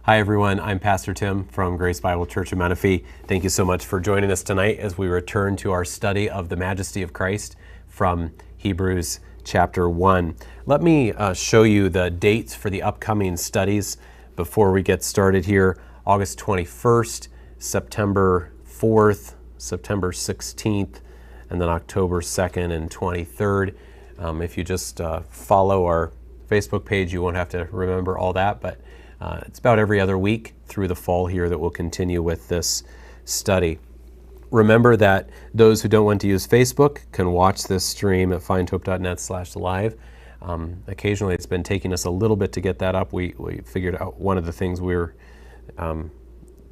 Hi everyone, I'm Pastor Tim from Grace Bible Church in Menifee. Thank you so much for joining us tonight as we return to our study of the majesty of Christ from Hebrews chapter 1. Let me show you the dates for the upcoming studies before we get started here. August 21st, September 4th, September 16th, and then October 2nd and 23rd. If you just follow our Facebook page, you won't have to remember all that, but it's about every other week through the fall here that we'll continue with this study. Remember that those who don't want to use Facebook can watch this stream at findhope.net/live. Occasionally it's been taking us a little bit to get that up. We figured out one of the things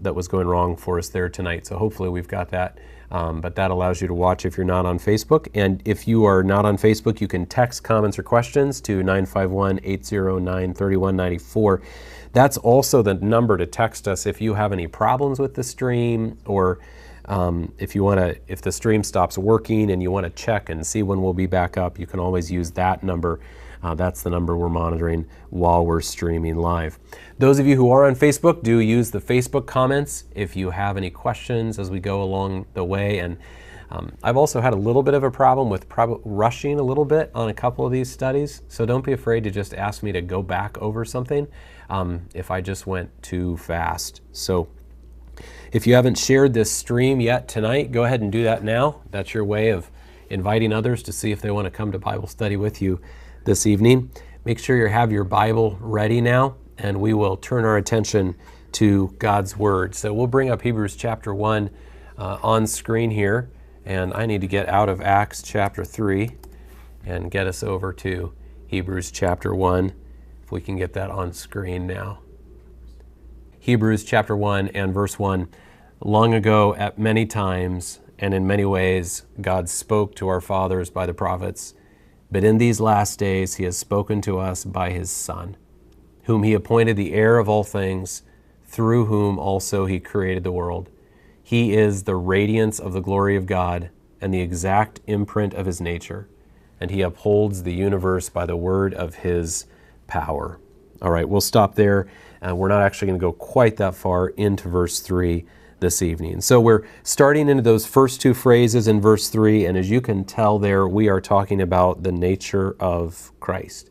that was going wrong for us there tonight, so hopefully we've got that. But that allows you to watch if you're not on Facebook. And if you are not on Facebook, you can text comments or questions to 951-809-3194. That's also the number to text us if you have any problems with the stream, or if the stream stops working and you want to check and see when we'll be back up, you can always use that number. That's the number we're monitoring while we're streaming live. Those of you who are on Facebook, do use the Facebook comments if you have any questions as we go along the way. And I've also had a little bit of a problem with rushing a little bit on a couple of these studies, so don't be afraid to just ask me to go back over something if I just went too fast. So if you haven't shared this stream yet tonight, go ahead and do that now. That's your way of inviting others to see if they want to come to Bible study with you this evening. Make sure you have your Bible ready now, and we will turn our attention to God's Word. So we'll bring up Hebrews chapter 1 on screen here, and I need to get out of Acts chapter 3 and get us over to Hebrews chapter 1, if we can get that on screen now. Hebrews chapter 1 and verse 1. Long ago, at many times and in many ways, God spoke to our fathers by the prophets, but in these last days he has spoken to us by his Son, whom he appointed the heir of all things, through whom also he created the world. He is the radiance of the glory of God and the exact imprint of his nature, and he upholds the universe by the word of his power. All right, we'll stop there. We're not actually going to go quite that far into verse 3 this evening. So we're starting into those first two phrases in verse 3, and as you can tell there, we are talking about the nature of Christ.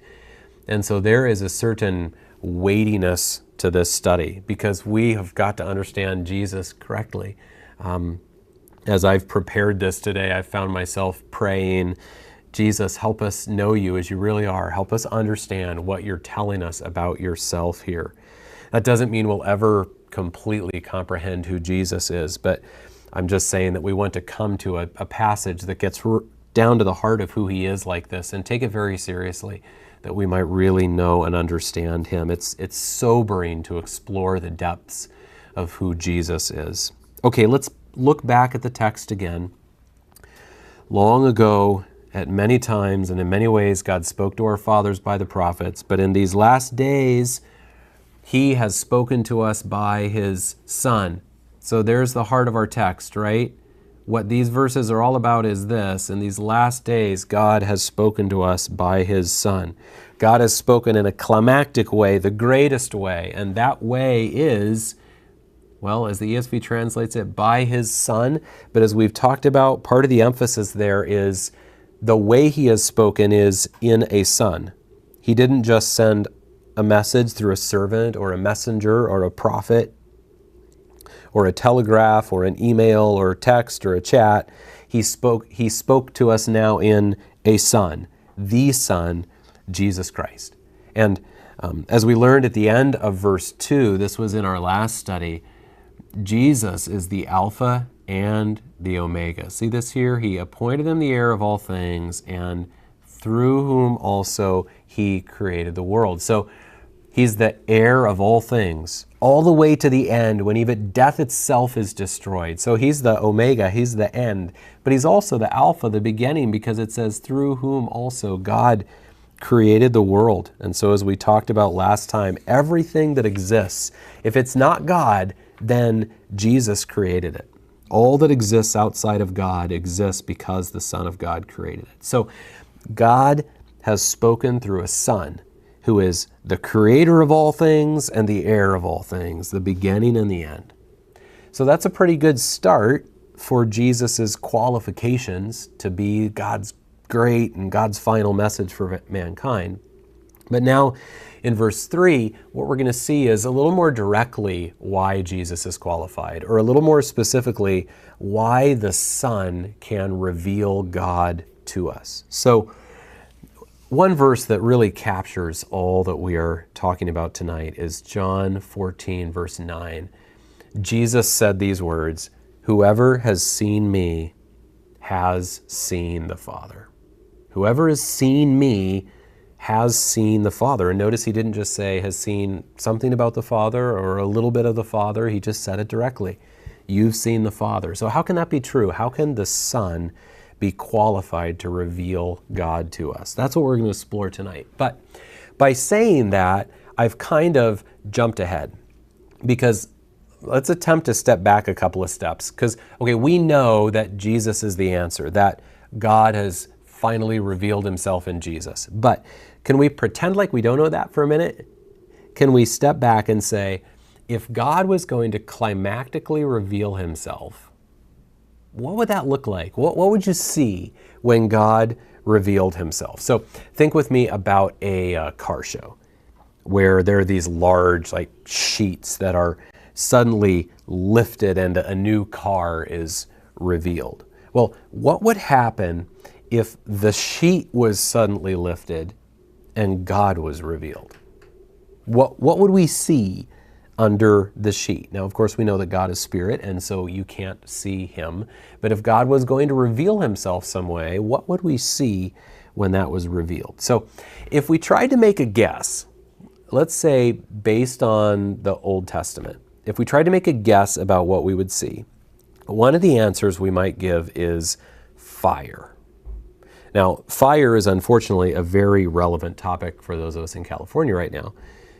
And so there is a certain weightiness to this study because we have got to understand Jesus correctly. As I've prepared this today, I found myself praying, Jesus, help us know you as you really are. Help us understand what you're telling us about yourself here. That doesn't mean we'll ever completely comprehend who Jesus is, but I'm just saying that we want to come to a passage that gets down to the heart of who he is like this and take it very seriously, that we might really know and understand him. It's sobering to explore the depths of who Jesus is. Okay, let's look back at the text again. Long ago, at many times and in many ways, God spoke to our fathers by the prophets, but in these last days, he has spoken to us by his Son. So there's the heart of our text, right? What these verses are all about is this: in these last days, God has spoken to us by his Son. God has spoken in a climactic way, the greatest way, and that way is, well, as the ESV translates it, by his Son. But as we've talked about, part of the emphasis there is the way he has spoken is in a Son. He didn't just send a message through a servant or a messenger or a prophet or a telegraph or an email or a text or a chat. He spoke to us now in a Son, the Son, Jesus Christ. And as we learned at the end of verse 2, this was in our last study, Jesus is the Alpha and the Omega. See this here? He appointed him the heir of all things, and through whom also he created the world. So he's the heir of all things, all the way to the end when even death itself is destroyed. So he's the Omega, he's the end, but he's also the Alpha, the beginning, because it says through whom also God created the world. And so as we talked about last time, everything that exists, if it's not God, then Jesus created it. All that exists outside of God exists because the Son of God created it. So God has spoken through a Son, who is the creator of all things and the heir of all things, the beginning and the end. So that's a pretty good start for Jesus's qualifications to be God's great and God's final message for mankind. But now in verse 3, what we're going to see is a little more directly why Jesus is qualified, or a little more specifically, why the Son can reveal God to us. So one verse that really captures all that we are talking about tonight is John 14, verse 9. Jesus said these words, "Whoever has seen me has seen the Father." Whoever has seen me has seen the Father. And notice he didn't just say has seen something about the Father or a little bit of the Father. He just said it directly. You've seen the Father. So how can that be true? How can the Son be qualified to reveal God to us? That's what we're going to explore tonight. But by saying that, I've kind of jumped ahead, because let's attempt to step back a couple of steps. Because, okay, we know that Jesus is the answer, that God has finally revealed himself in Jesus. But can we pretend like we don't know that for a minute? Can we step back and say, if God was going to climactically reveal himself, what would that look like? What would you see when God revealed himself? So think with me about a car show where there are these large sheets that are suddenly lifted and a new car is revealed. Well, what would happen if the sheet was suddenly lifted and God was revealed? What would we see under the sheet? Now, of course, we know that God is spirit, and so you can't see him. But if God was going to reveal himself some way, what would we see when that was revealed? So if we tried to make a guess, let's say based on the Old Testament, if we tried to make a guess about what we would see, one of the answers we might give is fire. Now, fire is unfortunately a very relevant topic for those of us in California right now.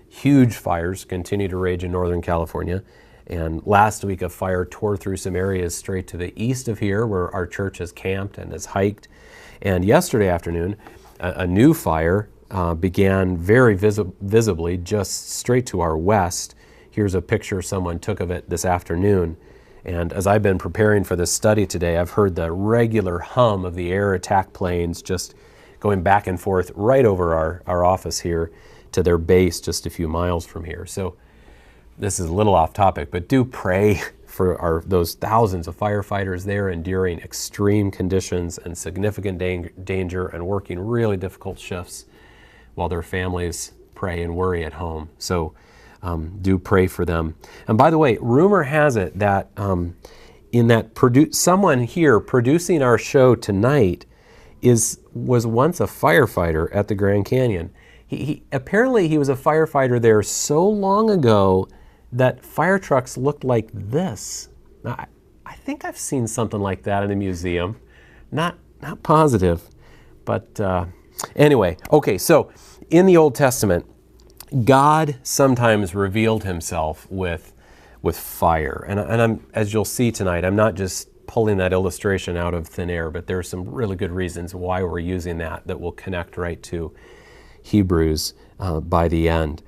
Huge fires continue to rage in Northern California. And last week, a fire tore through some areas straight to the east of here where our church has camped and has hiked. And yesterday afternoon, a new fire began very visibly just straight to our west. Here's a picture someone took of it this afternoon. And as I've been preparing for this study today, I've heard the regular hum of the air attack planes just going back and forth right over our office here to their base just a few miles from here. So this is a little off topic, but do pray for those thousands of firefighters there enduring extreme conditions and significant danger and working really difficult shifts while their families pray and worry at home. So do pray for them. And by the way, rumor has it that someone here producing our show tonight was once a firefighter at the Grand Canyon. Apparently he was a firefighter there so long ago that fire trucks looked like this. Now, I think I've seen something like that in a museum. Not positive, but anyway. Okay, so in the Old Testament, God sometimes revealed himself with fire. And I'm, as you'll see tonight, I'm not just pulling that illustration out of thin air, but there are some really good reasons why we're using that will connect right to Hebrews by the end.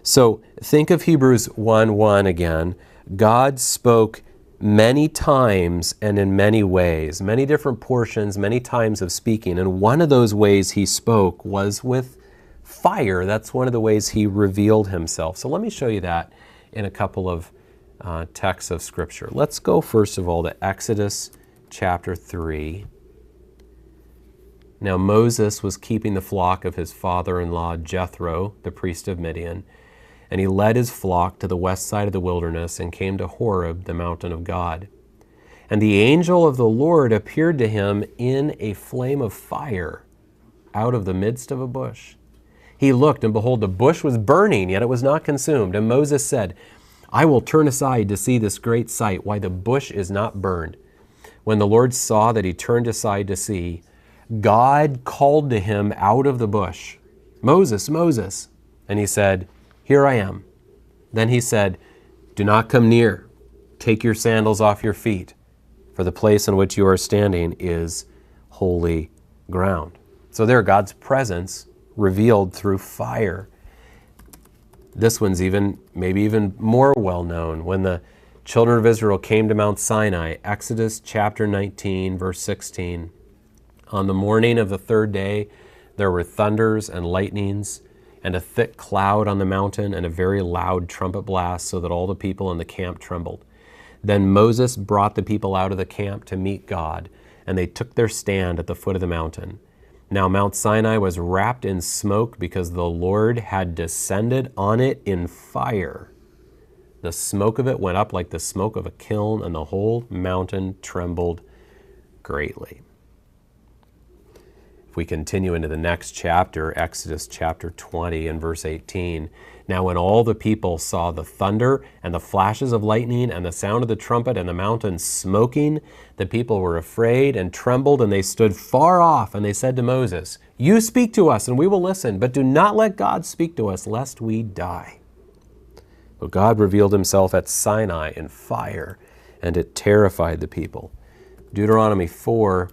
So think of Hebrews 1:1 again. God spoke many times and in many ways, many different portions, many times of speaking. And one of those ways he spoke was with fire. That's one of the ways he revealed himself. So let me show you that in a couple of texts of Scripture. Let's go first of all to Exodus chapter 3. Now Moses was keeping the flock of his father-in-law Jethro, the priest of Midian, and he led his flock to the west side of the wilderness and came to Horeb, the mountain of God. And the angel of the Lord appeared to him in a flame of fire out of the midst of a bush. He looked, and behold, the bush was burning, yet it was not consumed. And Moses said, I will turn aside to see this great sight, why the bush is not burned. When the Lord saw that he turned aside to see, God called to him out of the bush, Moses, Moses. And he said, Here I am. Then he said, Do not come near. Take your sandals off your feet, for the place on which you are standing is holy ground. So there, God's presence revealed through fire This one's maybe even more well known. When the children of Israel came to Mount Sinai, Exodus chapter 19, verse 16. On the morning of the third day, there were thunders and lightnings, and a thick cloud on the mountain, and a very loud trumpet blast, so that all the people in the camp trembled. Then Moses brought the people out of the camp to meet God, and they took their stand at the foot of the mountain. Now Mount Sinai was wrapped in smoke because the Lord had descended on it in fire. The smoke of it went up like the smoke of a kiln, and the whole mountain trembled greatly. If we continue into the next chapter, Exodus chapter 20 and verse 18, now when all the people saw the thunder and the flashes of lightning and the sound of the trumpet and the mountain smoking, the people were afraid and trembled, and they stood far off, and they said to Moses, "You speak to us and we will listen, but do not let God speak to us lest we die." But God revealed himself at Sinai in fire, and it terrified the people. Deuteronomy 4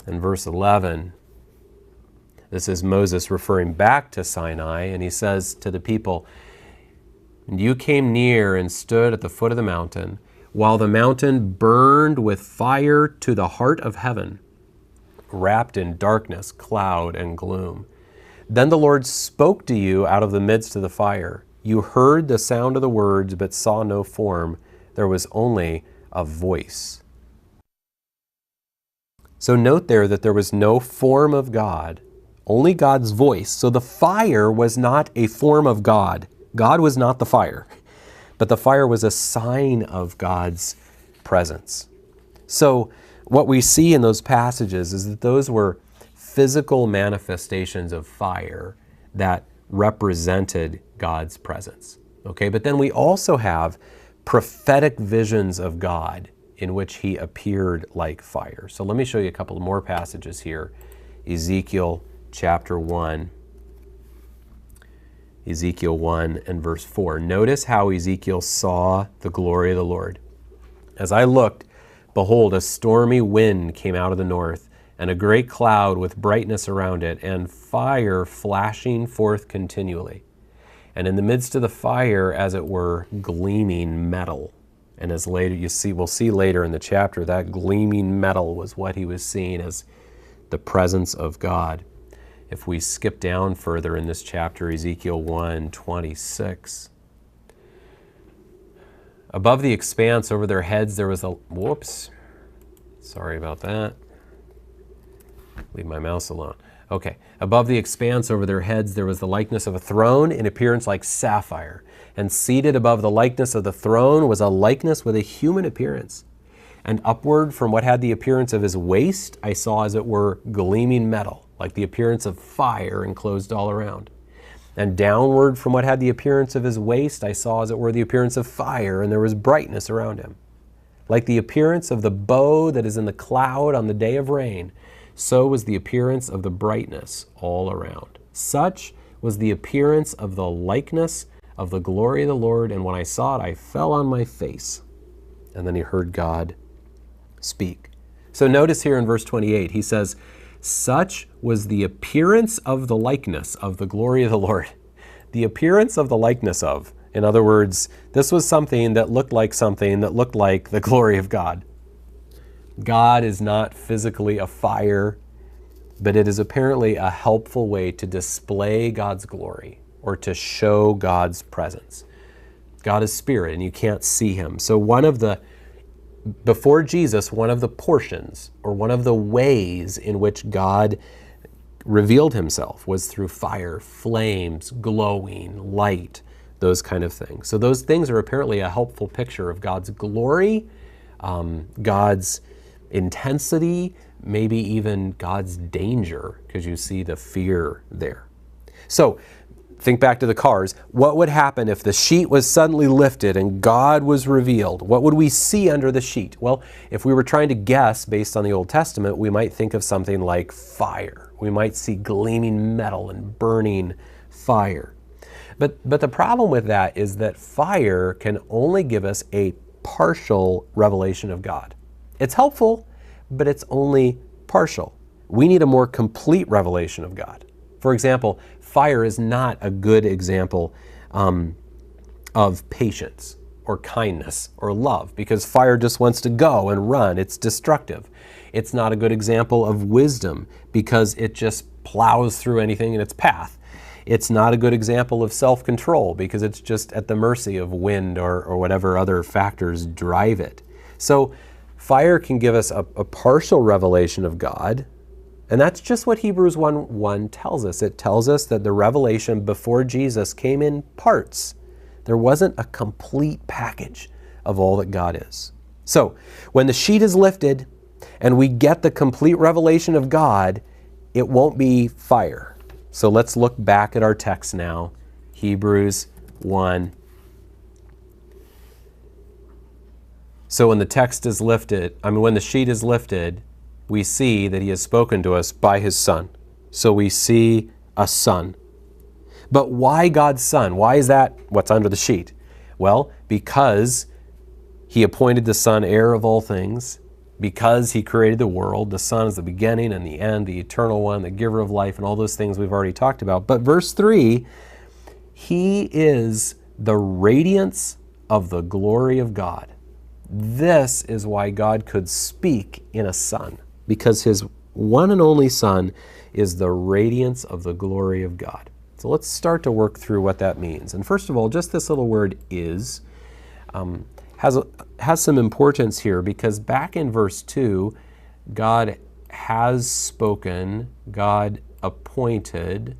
and verse 11, this is Moses referring back to Sinai, and he says to the people, "And you came near and stood at the foot of the mountain, while the mountain burned with fire to the heart of heaven, wrapped in darkness, cloud, and gloom. Then the Lord spoke to you out of the midst of the fire. You heard the sound of the words, but saw no form. There was only a voice." So note there that there was no form of God, only God's voice. So the fire was not a form of God. God was not the fire, but the fire was a sign of God's presence. So what we see in those passages is that those were physical manifestations of fire that represented God's presence. Okay, but then we also have prophetic visions of God in which he appeared like fire. So let me show you a couple more passages here. Ezekiel chapter 1. Ezekiel 1 and verse 4. Notice how Ezekiel saw the glory of the Lord. "As I looked, behold, a stormy wind came out of the north, and a great cloud with brightness around it, and fire flashing forth continually. And in the midst of the fire, as it were, gleaming metal." And as later we'll see later in the chapter, that gleaming metal was what he was seeing as the presence of God. If we skip down further in this chapter, Ezekiel 1:26. "Above the expanse over their heads there was a..." Whoops. Sorry about that. Leave my mouse alone. Okay. "Above the expanse over their heads there was the likeness of a throne in appearance like sapphire. And seated above the likeness of the throne was a likeness with a human appearance. And upward from what had the appearance of his waist, I saw as it were gleaming metal, like the appearance of fire enclosed all around. And downward from what had the appearance of his waist, I saw as it were the appearance of fire, and there was brightness around him. Like the appearance of the bow that is in the cloud on the day of rain, so was the appearance of the brightness all around. Such was the appearance of the likeness of the glory of the Lord, and when I saw it, I fell on my face." And then he heard God speak. So notice here in verse 28, he says, "Such was the appearance of the likeness of the glory of the Lord." The appearance of the likeness of. In other words, this was something that looked like the glory of God. God is not physically a fire, but it is apparently a helpful way to display God's glory or to show God's presence. God is spirit and you can't see him. So before Jesus, one of the portions or one of the ways in which God revealed himself was through fire, flames, glowing, light, those kind of things. So those things are apparently a helpful picture of God's glory, God's intensity, maybe even God's danger, because you see the fear there. So think back to the cars. What would happen if the sheet was suddenly lifted and God was revealed? What would we see under the sheet? Well, if we were trying to guess based on the Old Testament, we might think of something like fire. We might see gleaming metal and burning fire. But the problem with that is that fire can only give us a partial revelation of God. It's helpful, but it's only partial. We need a more complete revelation of God. For example, fire is not a good example of patience or kindness or love, because fire just wants to go and run. It's destructive. It's not a good example of wisdom because it just plows through anything in its path. It's not a good example of self-control because it's just at the mercy of wind or whatever other factors drive it. So fire can give us a partial revelation of God, and that's just what Hebrews 1:1 tells us. It tells us that the revelation before Jesus came in parts. There wasn't a complete package of all that God is. So when the sheet is lifted and we get the complete revelation of God, it won't be fire. So let's look back at our text now, Hebrews 1. So when the text is lifted, when the sheet is lifted, we see that he has spoken to us by his Son. So we see a Son. But why God's Son? Why is that what's under the sheet? Well, because he appointed the Son heir of all things, because he created the world. The Son is the beginning and the end, the eternal one, the giver of life, and all those things we've already talked about. But verse 3, he is the radiance of the glory of God. This is why God could speak in a Son, because his one and only Son is the radiance of the glory of God. So let's start to work through what that means. And first of all, just this little word is has some importance here, because back in verse 2, God has spoken, God appointed,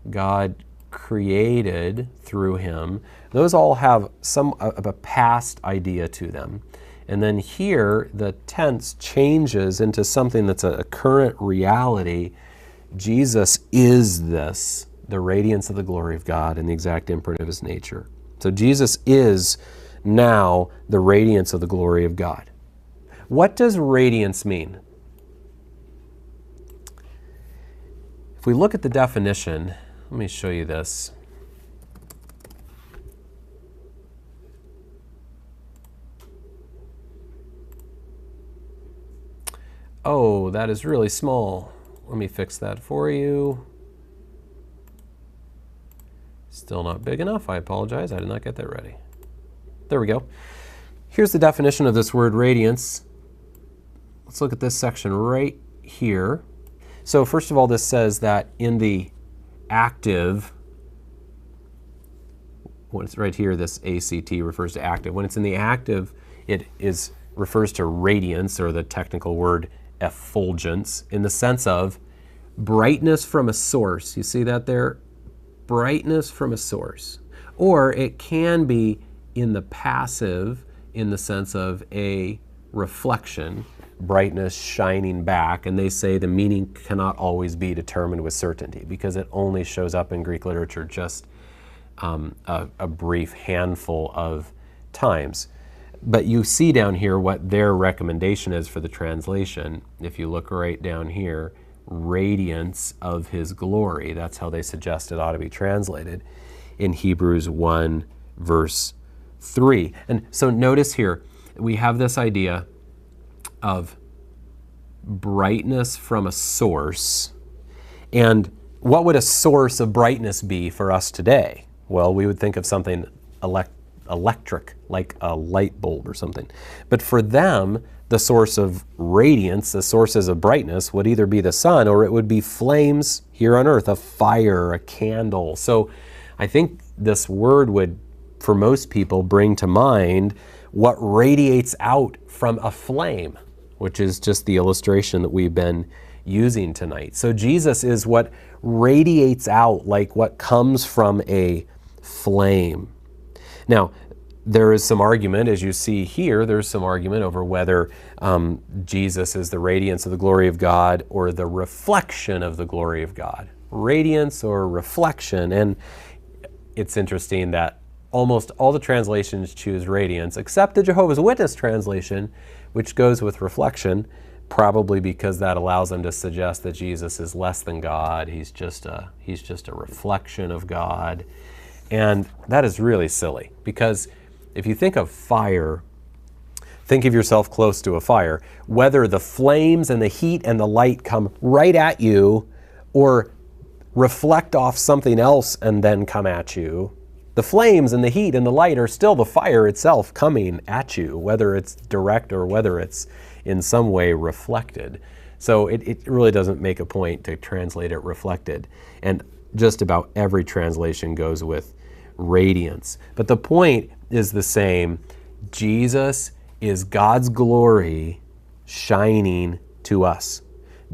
God created through him. Those all have some of a past idea to them. And then here, the tense changes into something that's a current reality. Jesus is this, the radiance of the glory of God and the exact imprint of his nature. So Jesus is now the radiance of the glory of God. What does radiance mean? If we look at the definition, let me show you this. Oh, that is really small. Let me fix that for you. Still not big enough. I apologize. I did not get that ready. There we go. Here's the definition of this word radiance. Let's look at this section right here. So first of all, this says that in the active, when it's right here, this ACT refers to active. When it's in the active, it refers to radiance, or the technical word effulgence, in the sense of brightness from a source. You see that there? Brightness from a source. Or it can be in the passive, in the sense of a reflection, brightness shining back, and they say the meaning cannot always be determined with certainty because it only shows up in Greek literature just a brief handful of times. But you see down here what their recommendation is for the translation. If you look right down here, radiance of his glory, that's how they suggest it ought to be translated in Hebrews 1 verse 3. And so notice here, we have this idea of brightness from a source. And what would a source of brightness be for us today? Well, we would think of something electric, like a light bulb or something. But for them, the source of radiance, the sources of brightness, would either be the sun or it would be flames here on earth, a fire, a candle. So I think this word would, for most people, bring to mind what radiates out from a flame, which is just the illustration that we've been using tonight. So Jesus is what radiates out, like what comes from a flame. Now, there is some argument, as you see here, there's some argument over whether Jesus is the radiance of the glory of God or the reflection of the glory of God. Radiance or reflection. And it's interesting that almost all the translations choose radiance, except the Jehovah's Witness translation, which goes with reflection, probably because that allows them to suggest that Jesus is less than God. He's just a reflection of God. And that is really silly, because if you think of fire, think of yourself close to a fire. Whether the flames and the heat and the light come right at you or reflect off something else and then come at you. The flames and the heat and the light are still the fire itself coming at you, whether it's direct or whether it's in some way reflected. So it really doesn't make a point to translate it reflected. And just about every translation goes with radiance. But the point is the same. Jesus is God's glory shining to us.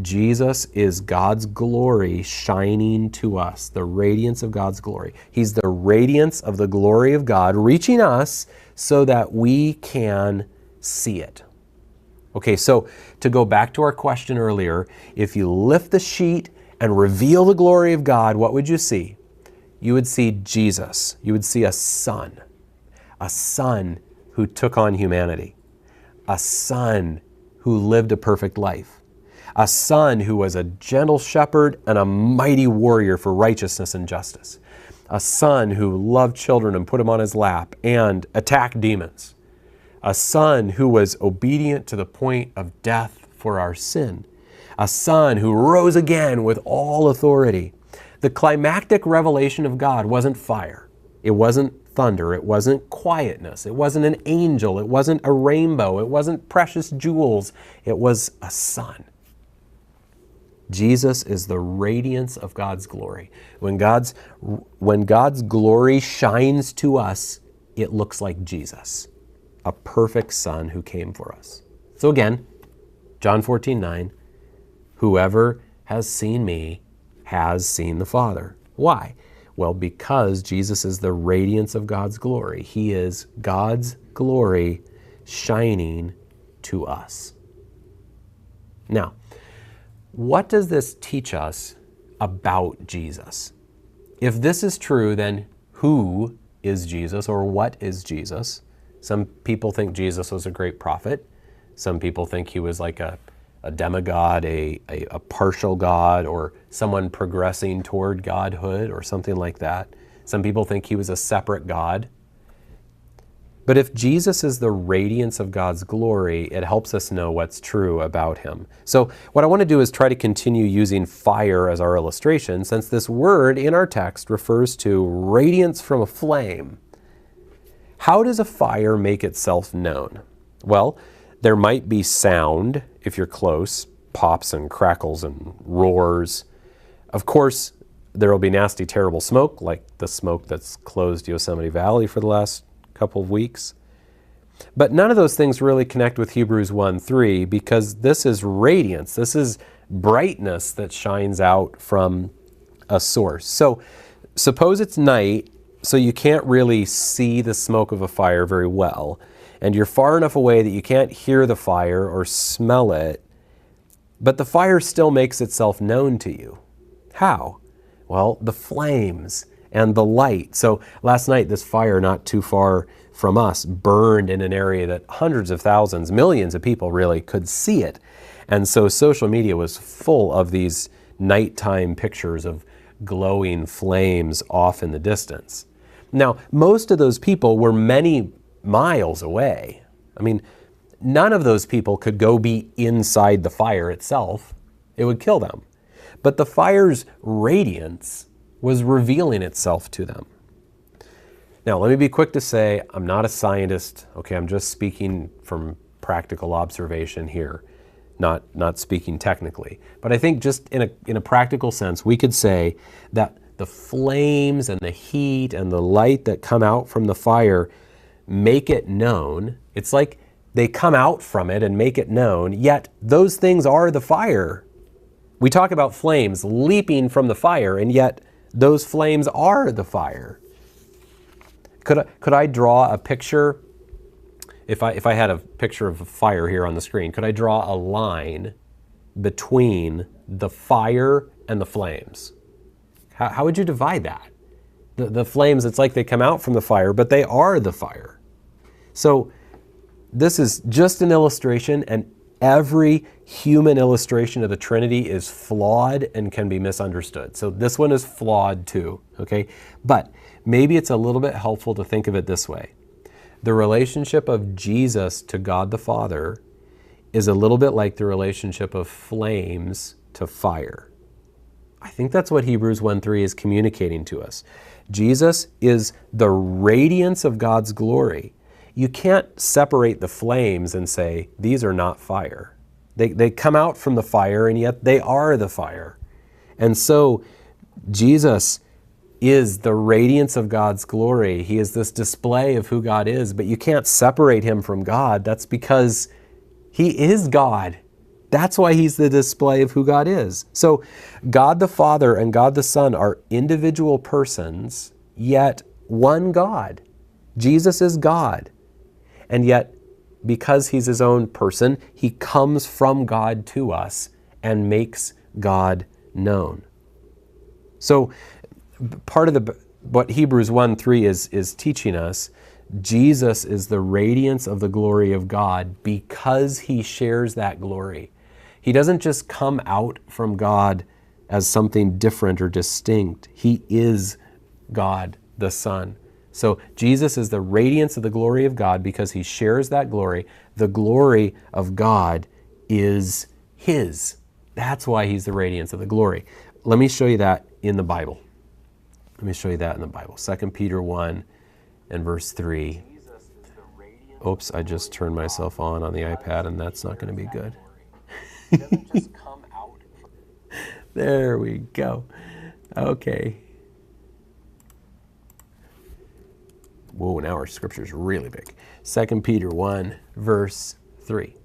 Jesus is God's glory shining to us, the radiance of God's glory. He's the radiance of the glory of God reaching us so that we can see it. Okay, so to go back to our question earlier, if you lift the sheet and reveal the glory of God, what would you see? You would see Jesus. You would see a son who took on humanity, a son who lived a perfect life, a son who was a gentle shepherd and a mighty warrior for righteousness and justice, a son who loved children and put them on his lap and attacked demons, a son who was obedient to the point of death for our sin, a son who rose again with all authority. The climactic revelation of God wasn't fire. It wasn't thunder. It wasn't quietness. It wasn't an angel. It wasn't a rainbow. It wasn't precious jewels. It was a son. Jesus is the radiance of God's glory. When God's glory shines to us, it looks like Jesus, a perfect son who came for us. So again, John 14:9, whoever has seen me has seen the Father. Why? Well, because Jesus is the radiance of God's glory. He is God's glory shining to us. Now, what does this teach us about Jesus? If this is true, then who is Jesus, or what is Jesus? Some people think Jesus was a great prophet. Some people think he was like a demigod, a partial God, or someone progressing toward godhood or something like that. Some people think he was a separate God. But if Jesus is the radiance of God's glory, it helps us know what's true about him. So what I want to do is try to continue using fire as our illustration, since this word in our text refers to radiance from a flame. How does a fire make itself known? Well, there might be sound if you're close, pops and crackles and roars. Of course, there will be nasty, terrible smoke, like the smoke that's closed Yosemite Valley for the last couple of weeks. But none of those things really connect with Hebrews 1:3, because this is radiance. This is brightness that shines out from a source. So suppose it's night, so you can't really see the smoke of a fire very well, and you're far enough away that you can't hear the fire or smell it, but the fire still makes itself known to you. How? Well, the flames and the light. So last night, this fire not too far from us burned in an area that hundreds of thousands, millions of people really could see it. And so social media was full of these nighttime pictures of glowing flames off in the distance. Now, most of those people were many miles away. I mean, none of those people could go be inside the fire itself. It would kill them. But the fire's radiance was revealing itself to them. Now, let me be quick to say, I'm not a scientist, okay? I'm just speaking from practical observation here, not speaking technically. But I think just in a practical sense, we could say that the flames and the heat and the light that come out from the fire make it known. It's like they come out from it and make it known, yet those things are the fire. We talk about flames leaping from the fire, and yet those flames are the fire. Could I draw a picture? If I had a picture of a fire here on the screen, could I draw a line between the fire and the flames? How would you divide that? The flames, it's like they come out from the fire, but they are the fire. So this is just an illustration, and every human illustration of the Trinity is flawed and can be misunderstood. So this one is flawed too, okay? But maybe it's a little bit helpful to think of it this way. The relationship of Jesus to God the Father is a little bit like the relationship of flames to fire. I think that's what Hebrews 1:3 is communicating to us. Jesus is the radiance of God's glory. You can't separate the flames and say, these are not fire. They come out from the fire, and yet they are the fire. And so Jesus is the radiance of God's glory. He is this display of who God is, but you can't separate him from God. That's because he is God. That's why he's the display of who God is. So God the Father and God the Son are individual persons, yet one God. Jesus is God. And yet, because he's his own person, he comes from God to us and makes God known. So part of what Hebrews 1:3 is teaching us, Jesus is the radiance of the glory of God because he shares that glory. He doesn't just come out from God as something different or distinct. He is God the Son. So Jesus is the radiance of the glory of God because he shares that glory. The glory of God is his. That's why he's the radiance of the glory. Let me show you that in the Bible. 2 Peter 1 and verse 3. Oops, I just turned myself on the iPad, and that's not going to be good. There we go. Okay. Whoa, now our scripture is really big. 2 Peter 1, verse 3.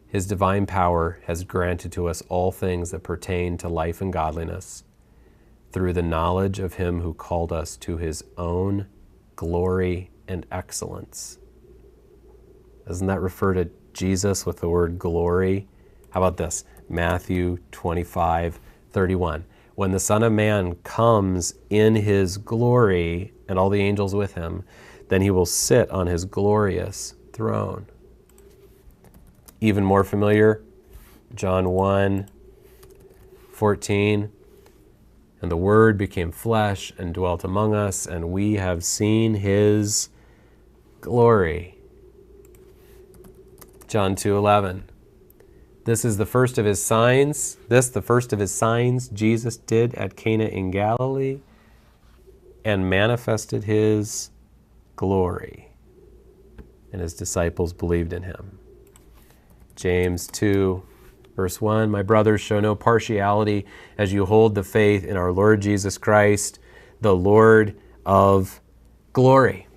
His divine power has granted to us all things that pertain to life and godliness through the knowledge of him who called us to his own glory and excellence. Doesn't that refer to Jesus with the word glory? How about this? Matthew 25:31. When the Son of Man comes in his glory and all the angels with him, then he will sit on his glorious throne. Even more familiar, John 1:14. And the Word became flesh and dwelt among us, and we have seen his glory. John 2:11. This is the first of his signs. The first of his signs Jesus did at Cana in Galilee and manifested his glory. And his disciples believed in him. James 2, verse 1, my brothers, show no partiality as you hold the faith in our Lord Jesus Christ, the Lord of glory.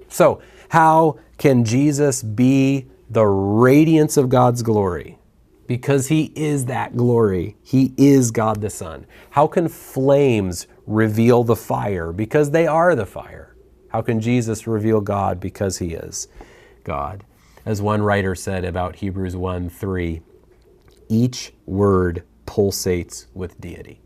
So, how can Jesus be the radiance of God's glory? Because he is that glory. He is God the Son. How can flames reveal the fire? Because they are the fire. How can Jesus reveal God? Because he is God. As one writer said about Hebrews 1:3, each word pulsates with deity.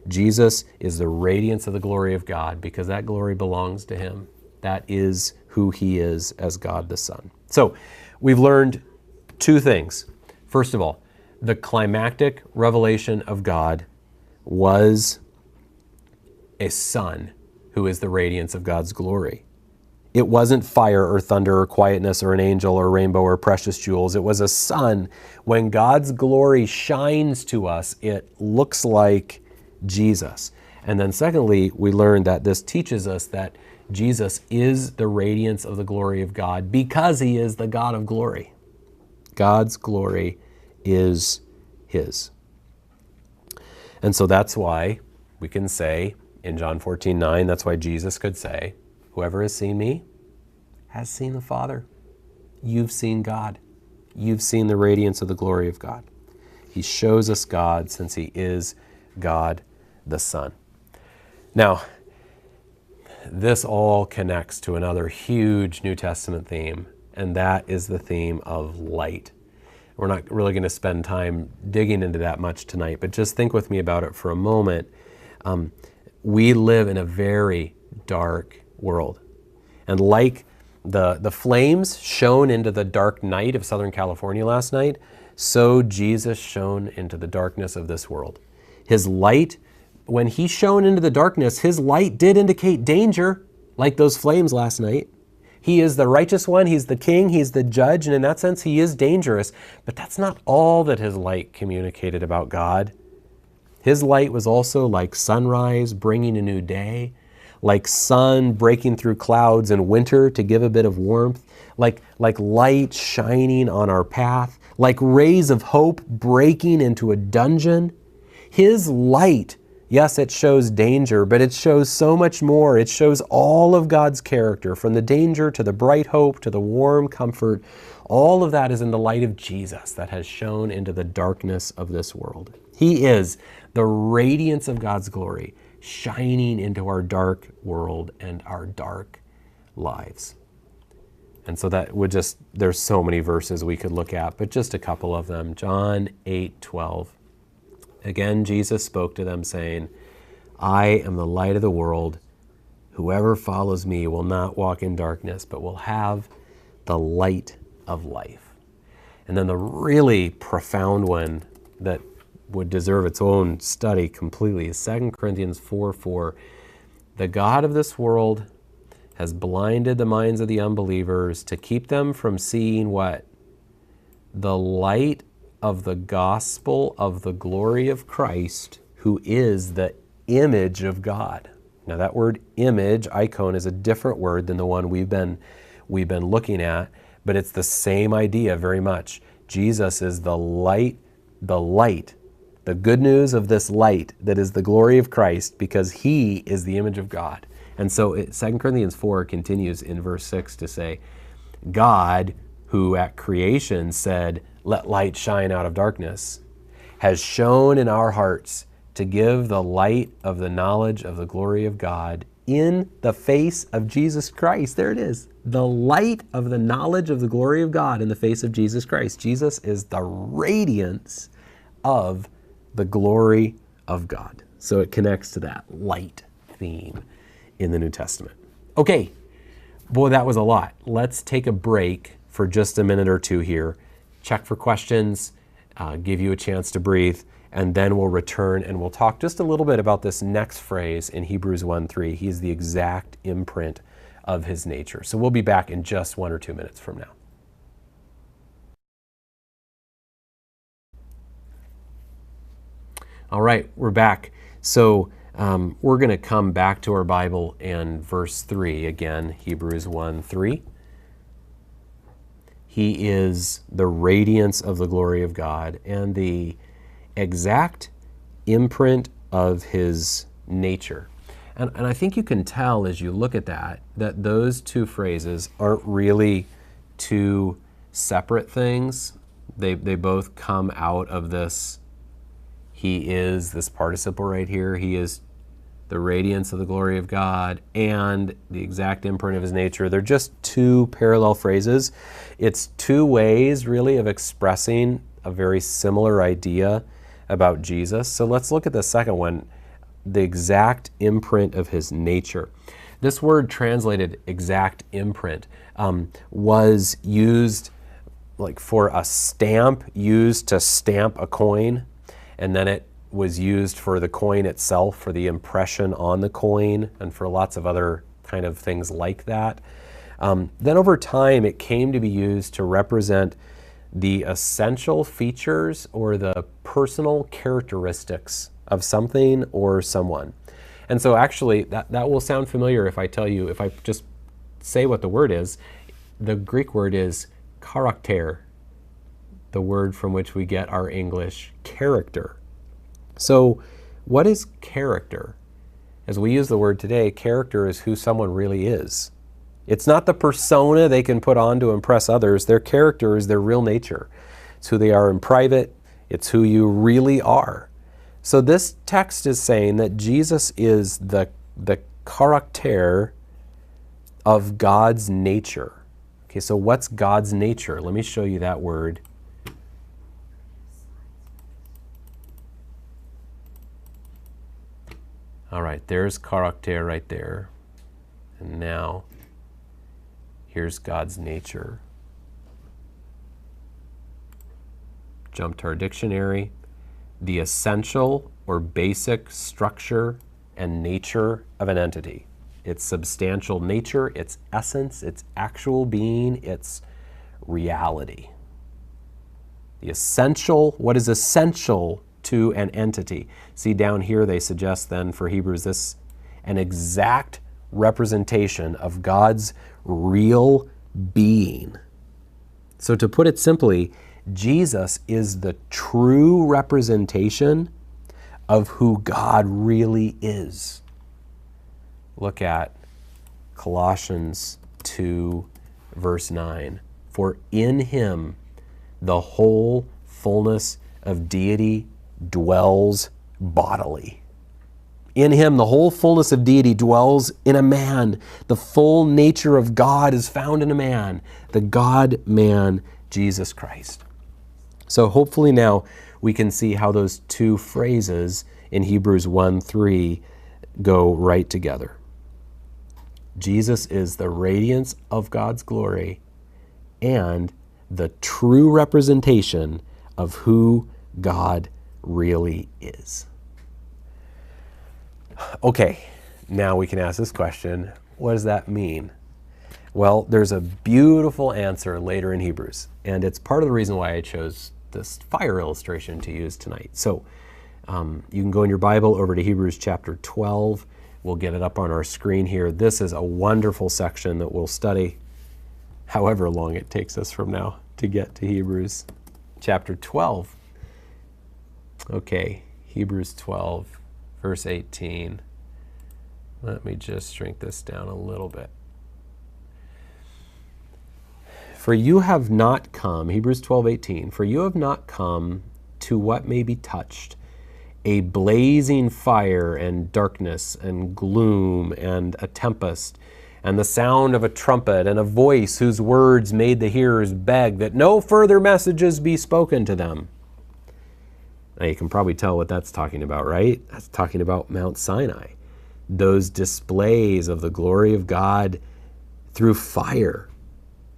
Jesus is the radiance of the glory of God because that glory belongs to him. That is who he is as God the Son. So we've learned two things. First of all, the climactic revelation of God was a Son who is the radiance of God's glory. It wasn't fire or thunder or quietness or an angel or rainbow or precious jewels. It was a Son. When God's glory shines to us, it looks like Jesus. And then secondly, we learned that this teaches us that Jesus is the radiance of the glory of God because he is the God of glory. God's glory is his. And so that's why we can say in John 14:9, that's why Jesus could say, whoever has seen me has seen the Father. You've seen God. You've seen the radiance of the glory of God. He shows us God since he is God the Son. Now, this all connects to another huge New Testament theme, and that is the theme of light. We're not really going to spend time digging into that much tonight, but just think with me about it for a moment. We live in a very dark world. And like the flames shone into the dark night of Southern California last night, so Jesus shone into the darkness of this world. His light, when he shone into the darkness, his light did indicate danger, like those flames last night. He is the righteous one, he's the king, he's the judge, and in that sense he is dangerous. But that's not all that his light communicated about God. His light was also like sunrise bringing a new day, like sun breaking through clouds in winter to give a bit of warmth, like light shining on our path, like rays of hope breaking into a dungeon. His light, yes, it shows danger, but it shows so much more. It shows all of God's character, from the danger to the bright hope to the warm comfort. All of that is in the light of Jesus that has shone into the darkness of this world. He is the radiance of God's glory shining into our dark world and our dark lives. And so that would just, there's so many verses we could look at, but just a couple of them. John 8:12. Again, Jesus spoke to them saying, I am the light of the world. Whoever follows me will not walk in darkness, but will have the light of life. And then the really profound one that would deserve its own study completely is 2 Corinthians 4:4. The God of this world has blinded the minds of the unbelievers to keep them from seeing what? The light of the gospel of the glory of Christ, who is the image of God. Now that word image, icon, is a different word than the one we've been looking at, but it's the same idea very much. Jesus is the light, the good news of this light that is the glory of Christ, because he is the image of God. And so 2 Corinthians 4 continues in verse 6 to say, God, who at creation said, let light shine out of darkness, has shone in our hearts to give the light of the knowledge of the glory of God in the face of Jesus Christ. There it is. The light of the knowledge of the glory of God in the face of Jesus Christ. Jesus is the radiance of the glory of God. So it connects to that light theme in the New Testament. Okay, boy, that was a lot. Let's take a break for just a minute or two here, check for questions, give you a chance to breathe, and then we'll return and we'll talk just a little bit about this next phrase in Hebrews 1:3. He is the exact imprint of his nature. So we'll be back in just 1 or 2 minutes from now. All right, we're back. So we're going to come back to our Bible and verse 3 again, Hebrews 1:3. He is the radiance of the glory of God and the exact imprint of his nature. And I think you can tell as you look at that those two phrases aren't really two separate things. They both come out of this, he is, this participle right here, he is the radiance of the glory of God and the exact imprint of his nature. They're just two parallel phrases. It's two ways really of expressing a very similar idea about Jesus. So let's look at the second one, the exact imprint of his nature. This word translated exact imprint was used like for a stamp used to stamp a coin, and then it was used for the coin itself, for the impression on the coin, and for lots of other kind of things like that. Then over time, it came to be used to represent the essential features or the personal characteristics of something or someone. And so actually, that will sound familiar if I tell you, if I just say what the word is. The Greek word is charakter, the word from which we get our English character. So what is character? As we use the word today, character is who someone really is. It's not the persona they can put on to impress others. Their character is their real nature. It's who they are in private. It's who you really are. So this text is saying that Jesus is the character of God's nature. Okay, so what's God's nature? Let me show you that word. All right, there's character right there. And now, here's God's nature. Jump to our dictionary. The essential or basic structure and nature of an entity. Its substantial nature, its essence, its actual being, its reality. The essential, what is essential to an entity. See down here, they suggest then for Hebrews this an exact representation of God's real being. So to put it simply, Jesus is the true representation of who God really is. Look at Colossians 2, verse 9. For in him the whole fullness of deity dwells bodily. In him the whole fullness of deity dwells in a man. The full nature of God is found in a man, the God-man, Jesus Christ. So hopefully now we can see how those two phrases in Hebrews 1:3 go right together. Jesus is the radiance of God's glory and the true representation of who God really is. Okay, now we can ask this question, what does that mean? Well, there's a beautiful answer later in Hebrews, and it's part of the reason why I chose this fire illustration to use tonight. So you can go in your Bible over to Hebrews chapter 12. We'll get it up on our screen here. This is a wonderful section that we'll study however long it takes us from now to get to Hebrews chapter 12. Okay, Hebrews 12, verse 18. Let me just shrink this down a little bit. For you have not come, Hebrews 12:18, for you have not come to what may be touched, a blazing fire and darkness and gloom and a tempest and the sound of a trumpet and a voice whose words made the hearers beg that no further messages be spoken to them. Now you can probably tell what that's talking about, right? That's talking about Mount Sinai. Those displays of the glory of God through fire.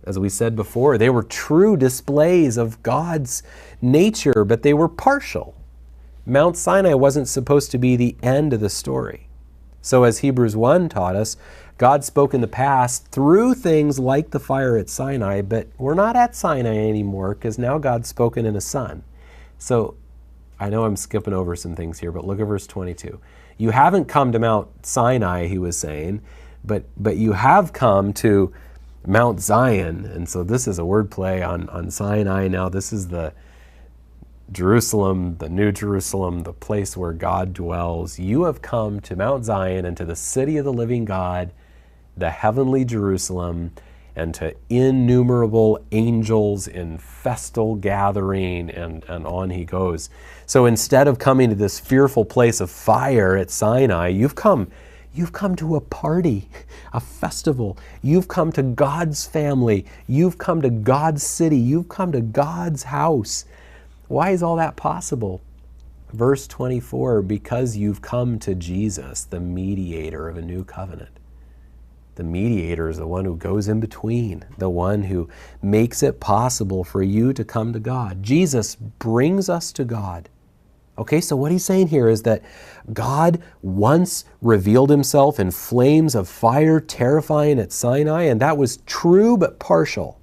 As we said before, they were true displays of God's nature, but they were partial. Mount Sinai wasn't supposed to be the end of the story. So as Hebrews 1 taught us, God spoke in the past through things like the fire at Sinai, but we're not at Sinai anymore because now God's spoken in a son. So I know I'm skipping over some things here, but look at verse 22. You haven't come to Mount Sinai, he was saying, but you have come to Mount Zion. And so this is a wordplay on Sinai. Now this is the Jerusalem, the New Jerusalem, the place where God dwells. You have come to Mount Zion and to the city of the living God, the heavenly Jerusalem, and to innumerable angels in festal gathering, and on he goes. So instead of coming to this fearful place of fire at Sinai, you've come to a party, a festival. You've come to God's family. You've come to God's city. You've come to God's house. Why is all that possible? Verse 24, because you've come to Jesus, the mediator of a new covenant. The mediator is the one who goes in between, the one who makes it possible for you to come to God. Jesus brings us to God. Okay, so what he's saying here is that God once revealed himself in flames of fire, terrifying at Sinai, and that was true but partial.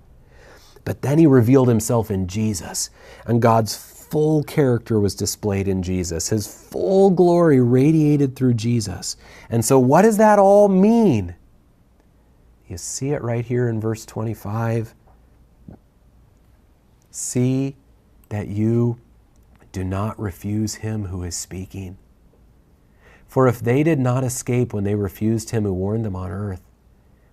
But then he revealed himself in Jesus, and God's full character was displayed in Jesus. His full glory radiated through Jesus. And so what does that all mean? You see it right here in verse 25. See that you do not refuse him who is speaking. For if they did not escape when they refused him who warned them on earth,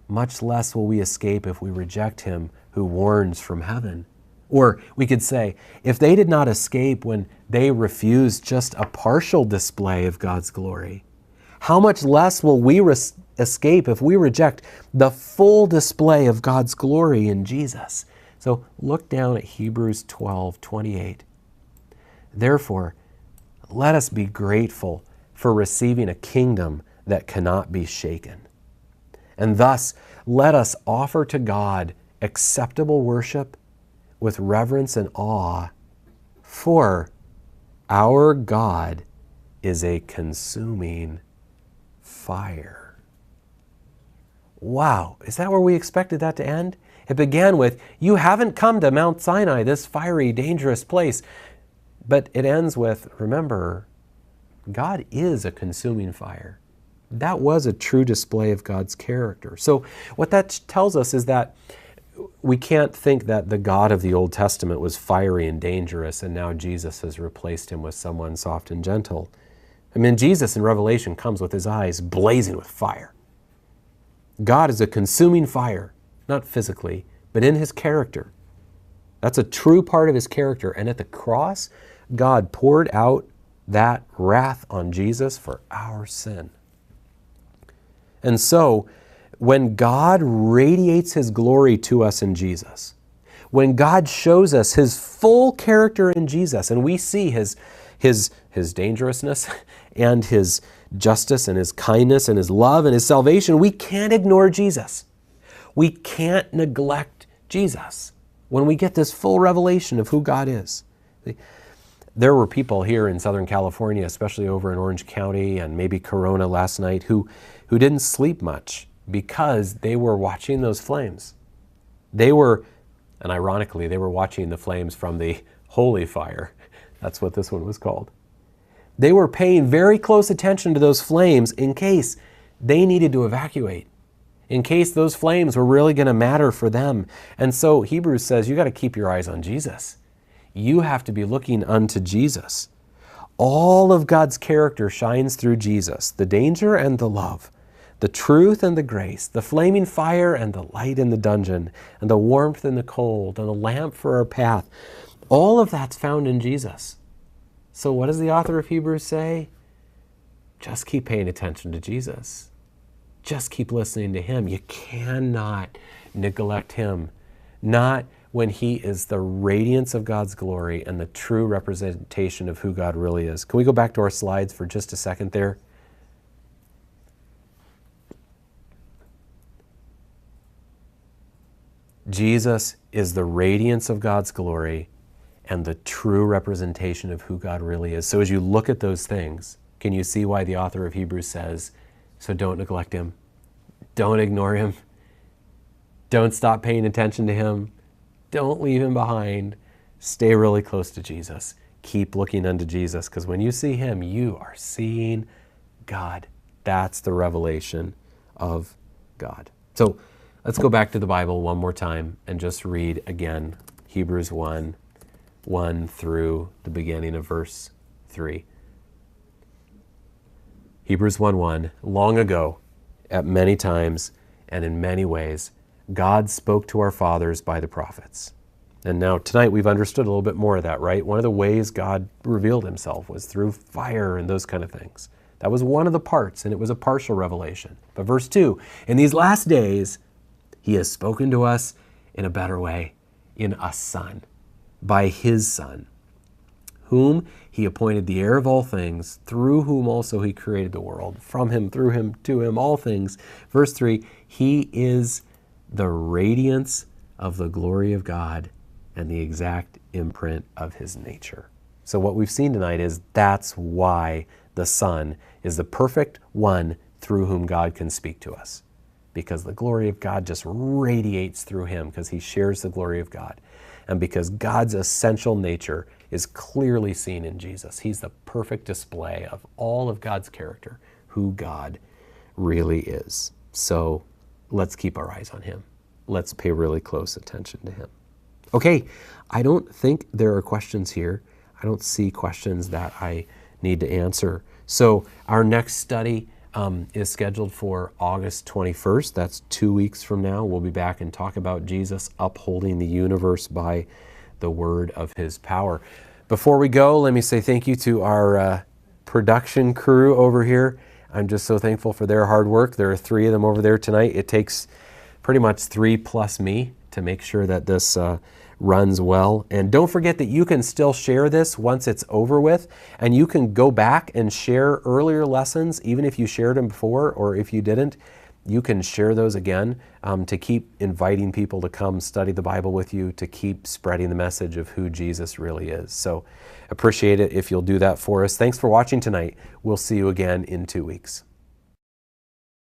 much less will we escape if we reject him who warns from heaven. Or we could say, if they did not escape when they refused just a partial display of God's glory, how much less will we escape if we reject the full display of God's glory in Jesus? So look down at Hebrews 12:28. Therefore, let us be grateful for receiving a kingdom that cannot be shaken. And thus, let us offer to God acceptable worship with reverence and awe, for our God is a consuming fire. Wow, is that where we expected that to end? It began with, you haven't come to Mount Sinai, this fiery, dangerous place. But it ends with, remember, God is a consuming fire. That was a true display of God's character. So what that tells us is that we can't think that the God of the Old Testament was fiery and dangerous, and now Jesus has replaced him with someone soft and gentle. I mean, Jesus in Revelation comes with his eyes blazing with fire. God is a consuming fire, not physically, but in his character. That's a true part of his character. And at the cross, God poured out that wrath on Jesus for our sin. And so, when God radiates his glory to us in Jesus, when God shows us his full character in Jesus, and we see his dangerousness and his justice and his kindness and his love and his salvation, we can't ignore Jesus. We can't neglect Jesus when we get this full revelation of who God is. There were people here in Southern California, especially over in Orange County and maybe Corona last night, who didn't sleep much because they were watching those flames. And ironically, they were watching the flames from the holy fire. That's what this one was called. They were paying very close attention to those flames in case they needed to evacuate, in case those flames were really going to matter for them. And so Hebrews says, you got to keep your eyes on Jesus. You have to be looking unto Jesus. All of God's character shines through Jesus, the danger and the love, the truth and the grace, the flaming fire and the light in the dungeon, and the warmth in the cold, and the lamp for our path. All of that's found in Jesus. So what does the author of Hebrews say? Just keep paying attention to Jesus. Just keep listening to him. You cannot neglect him. Not when he is the radiance of God's glory and the true representation of who God really is. Can we go back to our slides for just a second there? Jesus is the radiance of God's glory and the true representation of who God really is. So as you look at those things, can you see why the author of Hebrews says, so don't neglect him, don't ignore him, don't stop paying attention to him, don't leave him behind, stay really close to Jesus, keep looking unto Jesus, because when you see him, you are seeing God. That's the revelation of God. So let's go back to the Bible one more time and just read again Hebrews 1 through the beginning of verse 3. Hebrews 1:1, long ago, at many times and in many ways, God spoke to our fathers by the prophets. And now tonight we've understood a little bit more of that, right? One of the ways God revealed himself was through fire and those kind of things. That was one of the parts, and it was a partial revelation. But verse 2, in these last days, he has spoken to us in a better way, in a Son, by his Son, whom he appointed the heir of all things, through whom also he created the world. From him, through him, to him, all things. Verse 3, he is the radiance of the glory of God and the exact imprint of his nature. So what we've seen tonight is that's why the Son is the perfect one through whom God can speak to us. Because the glory of God just radiates through him because he shares the glory of God. And because God's essential nature is clearly seen in Jesus. He's the perfect display of all of God's character, who God really is. So let's keep our eyes on him. Let's pay really close attention to him. Okay, I don't think there are questions here. I don't see questions that I need to answer. So our next study is scheduled for August 21st. That's 2 weeks from now. We'll be back and talk about Jesus upholding the universe by the word of his power. Before we go, let me say thank you to our production crew over here. I'm just so thankful for their hard work. There are 3 of them over there tonight. It takes pretty much 3 plus me to make sure that this runs well. And don't forget that you can still share this once it's over with, and you can go back and share earlier lessons, even if you shared them before, or if you didn't, you can share those again to keep inviting people to come study the Bible with you, to keep spreading the message of who Jesus really is. So appreciate it if you'll do that for us. Thanks for watching tonight. We'll see you again in 2 weeks.